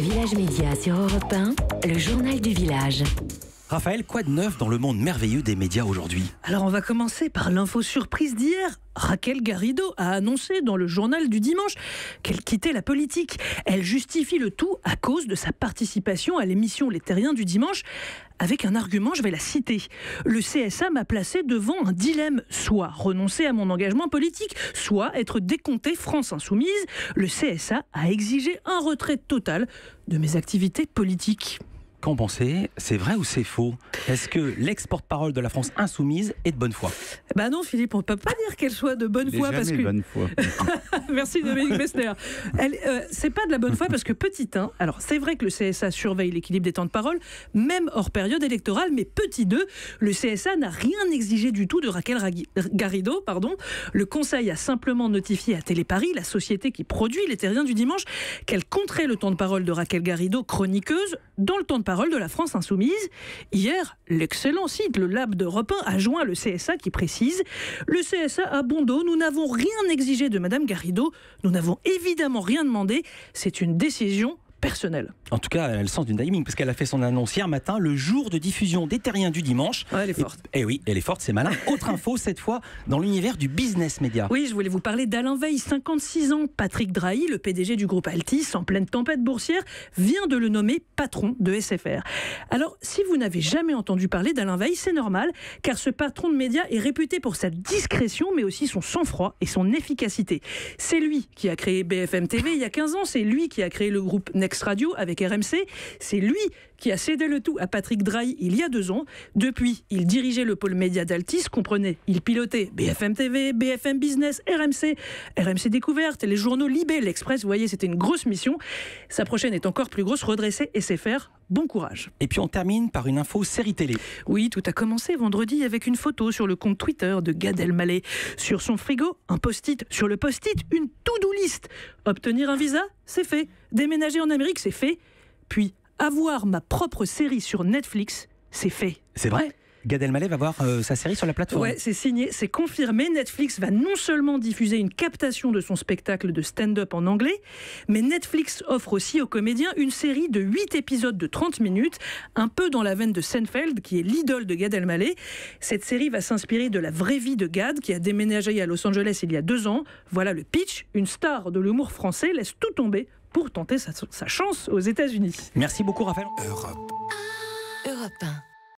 Village Média sur Europe 1, le journal du village. Raphaël, quoi de neuf dans le monde merveilleux des médias aujourd'hui? Alors on va commencer par l'info surprise d'hier. Raquel Garrido a annoncé dans le journal du dimanche qu'elle quittait la politique. Elle justifie le tout à cause de sa participation à l'émission Les Terriens du dimanche avec un argument, je vais la citer. Le CSA m'a placé devant un dilemme, soit renoncer à mon engagement politique, soit être décompté France Insoumise. Le CSA a exigé un retrait total de mes activités politiques. Qu'en pensez? C'est vrai ou c'est faux? Est-ce que l'ex-porte-parole de la France Insoumise est de bonne foi? Ben non, Philippe, on ne peut pas dire qu'elle soit de bonne foi. Parce que... bonne foi. Merci Dominique Messner. C'est pas de la bonne foi parce que petit 1, alors c'est vrai que le CSA surveille l'équilibre des temps de parole, même hors période électorale, mais petit 2, le CSA n'a rien exigé du tout de Raquel Garrido. Le Conseil a simplement notifié à Télé Paris, la société qui produit Les Terriens du dimanche, qu'elle compterait le temps de parole de Raquel Garrido, chroniqueuse, dans le temps de parole de la France Insoumise. Hier, l'excellent site, le Lab d'Europe 1, a joint le CSA qui précise « Le CSA a bon dos, nous n'avons rien exigé de Madame Garrido, nous n'avons évidemment rien demandé, c'est une décision personnelle. » En tout cas, elle a le sens du timing, parce qu'elle a fait son annonce hier matin, le jour de diffusion des Terriens du dimanche. Ouais, elle est forte. Et oui, elle est forte, c'est malin. Autre info, cette fois, dans l'univers du business média. Oui, je voulais vous parler d'Alain Veil, 56 ans. Patrick Drahi, le PDG du groupe Altis, en pleine tempête boursière, vient de le nommer patron de SFR. Alors, si vous n'avez jamais entendu parler d'Alain Veil, c'est normal, car ce patron de médias est réputé pour sa discrétion, mais aussi son sang-froid et son efficacité. C'est lui qui a créé BFM TV il y a 15 ans, c'est lui qui a créé le groupe Next Radio avec RMC, c'est lui qui a cédé le tout à Patrick Drahi il y a 2 ans. Depuis, il dirigeait le pôle média d'Altis, comprenez, il pilotait BFM TV, BFM Business, RMC Découverte, les journaux Libé, l'Express, vous voyez, c'était une grosse mission. Sa prochaine est encore plus grosse, redresser SFR. Bon courage. Et puis on termine par une info série télé. Oui, tout a commencé vendredi avec une photo sur le compte Twitter de Gad Elmaleh. Sur son frigo, un post-it. Sur le post-it, une to-do list. Obtenir un visa, c'est fait. Déménager en Amérique, c'est fait. Puis, avoir ma propre série sur Netflix, c'est fait. C'est vrai? Gad Elmaleh va voir sa série sur la plateforme. Ouais, c'est signé, c'est confirmé. Netflix va non seulement diffuser une captation de son spectacle de stand-up en anglais, mais Netflix offre aussi aux comédiens une série de 8 épisodes de 30 minutes, un peu dans la veine de Seinfeld, qui est l'idole de Gad Elmaleh. Cette série va s'inspirer de la vraie vie de Gad, qui a déménagé à Los Angeles il y a 2 ans. Voilà le pitch. Une star de l'humour français laisse tout tomber pour tenter sa chance aux États-Unis. Merci beaucoup, Raphaël. Europe 1.